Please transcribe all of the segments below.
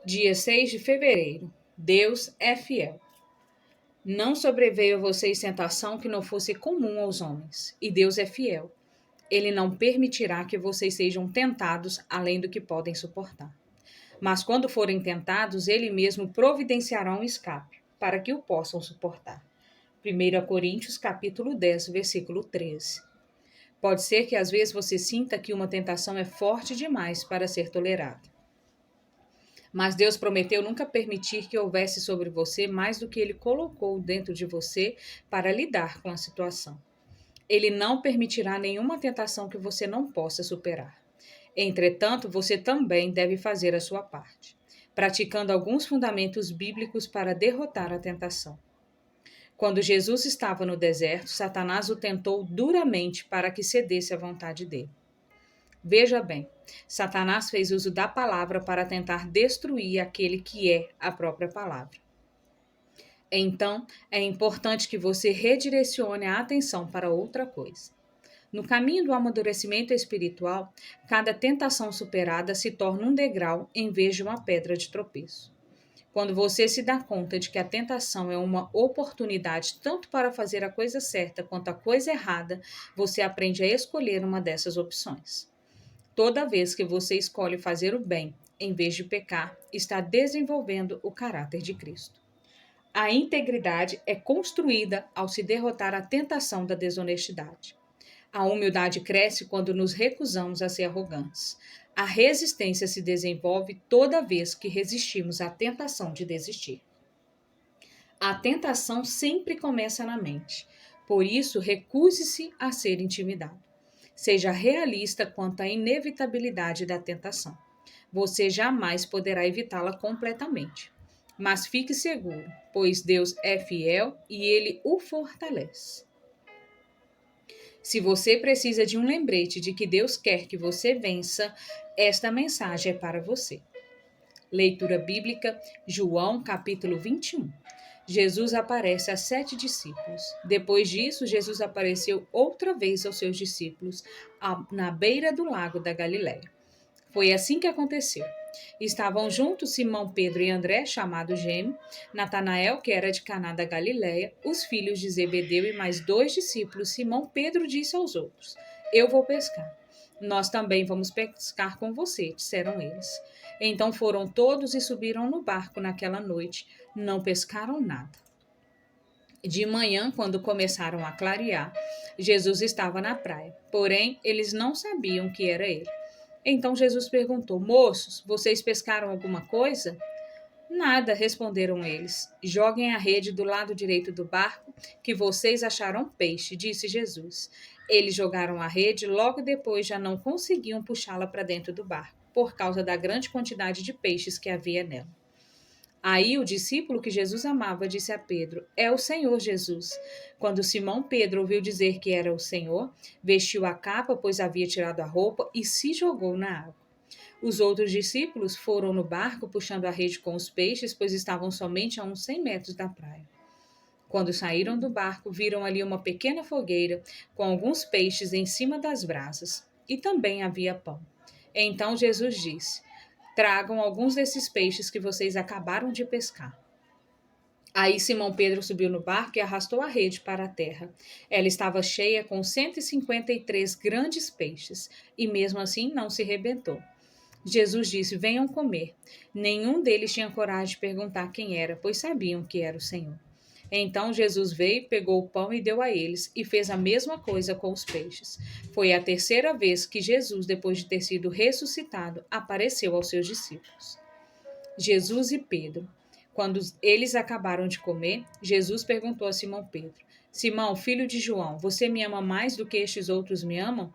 Dia 6 de fevereiro. Deus é fiel. Não sobreveio a vocês tentação que não fosse comum aos homens, e Deus é fiel. Ele não permitirá que vocês sejam tentados além do que podem suportar. Mas quando forem tentados, ele mesmo providenciará um escape, para que o possam suportar. 1 Coríntios capítulo 10, versículo 13. Pode ser que às vezes você sinta que uma tentação é forte demais para ser tolerada. Mas Deus prometeu nunca permitir que houvesse sobre você mais do que ele colocou dentro de você para lidar com a situação. Ele não permitirá nenhuma tentação que você não possa superar. Entretanto, você também deve fazer a sua parte, praticando alguns fundamentos bíblicos para derrotar a tentação. Quando Jesus estava no deserto, Satanás o tentou duramente para que cedesse à vontade dele. Veja bem, Satanás fez uso da palavra para tentar destruir aquele que é a própria palavra. Então, é importante que você redirecione a atenção para outra coisa. No caminho do amadurecimento espiritual, cada tentação superada se torna um degrau em vez de uma pedra de tropeço. Quando você se dá conta de que a tentação é uma oportunidade tanto para fazer a coisa certa quanto a coisa errada, você aprende a escolher uma dessas opções. Toda vez que você escolhe fazer o bem, em vez de pecar, está desenvolvendo o caráter de Cristo. A integridade é construída ao se derrotar a tentação da desonestidade. A humildade cresce quando nos recusamos a ser arrogantes. A resistência se desenvolve toda vez que resistimos à tentação de desistir. A tentação sempre começa na mente. Por isso, recuse-se a ser intimidado. Seja realista quanto à inevitabilidade da tentação. Você jamais poderá evitá-la completamente. Mas fique seguro, pois Deus é fiel e ele o fortalece. Se você precisa de um lembrete de que Deus quer que você vença, esta mensagem é para você. Leitura bíblica, João capítulo 21. Jesus aparece a 7 discípulos. Depois disso, Jesus apareceu outra vez aos seus discípulos na beira do lago da Galileia. Foi assim que aconteceu. Estavam juntos Simão, Pedro e André, chamado Gêmeo, Natanael, que era de Caná da Galileia, os filhos de Zebedeu e mais 2 discípulos. Simão Pedro disse aos outros: Eu vou pescar. Nós também vamos pescar com você, disseram eles. Então foram todos e subiram no barco naquela noite. Não pescaram nada. De manhã, quando começaram a clarear, Jesus estava na praia. Porém, eles não sabiam que era ele. Então Jesus perguntou: Moços, vocês pescaram alguma coisa? Nada, responderam eles. Joguem a rede do lado direito do barco, que vocês acharão peixe, disse Jesus. Eles jogaram a rede, logo depois já não conseguiam puxá-la para dentro do barco, por causa da grande quantidade de peixes que havia nela. Aí o discípulo que Jesus amava disse a Pedro: É o Senhor Jesus. Quando Simão Pedro ouviu dizer que era o Senhor, vestiu a capa, pois havia tirado a roupa, e se jogou na água. Os outros discípulos foram no barco puxando a rede com os peixes, pois estavam somente a uns 100 metros da praia. Quando saíram do barco, viram ali uma pequena fogueira com alguns peixes em cima das brasas, e também havia pão. Então Jesus disse: Tragam alguns desses peixes que vocês acabaram de pescar. Aí Simão Pedro subiu no barco e arrastou a rede para a terra. Ela estava cheia com 153 grandes peixes, e mesmo assim não se rebentou. Jesus disse: Venham comer. Nenhum deles tinha coragem de perguntar quem era, pois sabiam que era o Senhor. Então Jesus veio, pegou o pão e deu a eles, e fez a mesma coisa com os peixes. Foi a terceira vez que Jesus, depois de ter sido ressuscitado, apareceu aos seus discípulos. Jesus e Pedro. Quando eles acabaram de comer, Jesus perguntou a Simão Pedro: Simão, filho de João, você me ama mais do que estes outros me amam?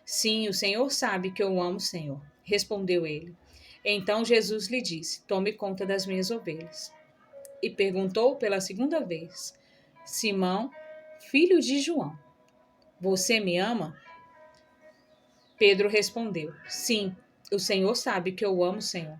Sim, o Senhor sabe que eu amo o Senhor, respondeu ele. Então Jesus lhe disse: Tome conta das minhas ovelhas. E perguntou pela segunda vez: Simão, filho de João, você me ama? Pedro respondeu: Sim, o Senhor sabe que eu amo o Senhor.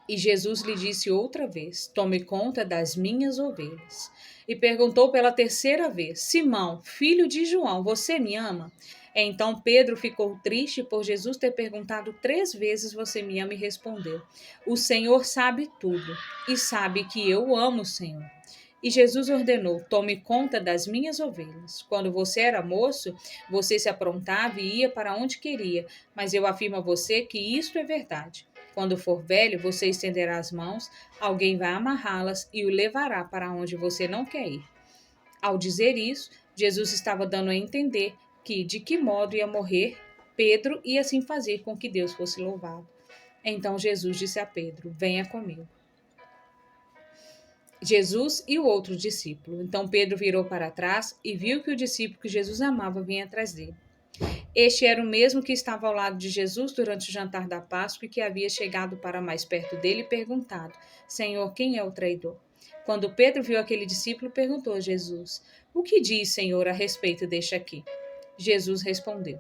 E Jesus lhe disse outra vez: Tome conta das minhas ovelhas. E perguntou pela terceira vez: Simão, filho de João, você me ama? Então Pedro ficou triste por Jesus ter perguntado 3 vezes: Você me ama? E respondeu: O Senhor sabe tudo e sabe que eu amo o Senhor. E Jesus ordenou: Tome conta das minhas ovelhas. Quando você era moço, você se aprontava e ia para onde queria, mas eu afirmo a você que isto é verdade. Quando for velho, você estenderá as mãos, alguém vai amarrá-las e o levará para onde você não quer ir. Ao dizer isso, Jesus estava dando a entender que, de que modo ia morrer Pedro e assim fazer com que Deus fosse louvado. Então Jesus disse a Pedro: Venha comigo. Jesus e o outro discípulo. Então Pedro virou para trás e viu que o discípulo que Jesus amava vinha atrás dele. Este era o mesmo que estava ao lado de Jesus durante o jantar da Páscoa e que havia chegado para mais perto dele e perguntado: Senhor, quem é o traidor? Quando Pedro viu aquele discípulo, perguntou a Jesus: O que diz, Senhor, a respeito deste aqui? Jesus respondeu: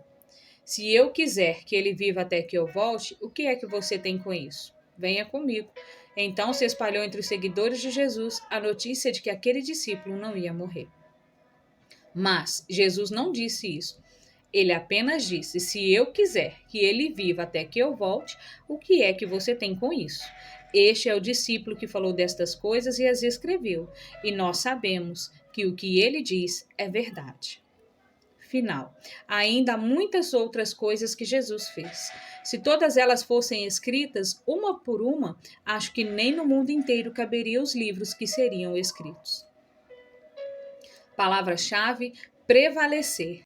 Se eu quiser que ele viva até que eu volte, o que é que você tem com isso? Venha comigo. Então se espalhou entre os seguidores de Jesus a notícia de que aquele discípulo não ia morrer. Mas Jesus não disse isso. Ele apenas disse: Se eu quiser que ele viva até que eu volte, o que é que você tem com isso? Este é o discípulo que falou destas coisas e as escreveu, e nós sabemos que o que ele diz é verdade. Final. Ainda há muitas outras coisas que Jesus fez. Se todas elas fossem escritas, uma por uma, acho que nem no mundo inteiro caberiam os livros que seriam escritos. Palavra-chave: prevalecer.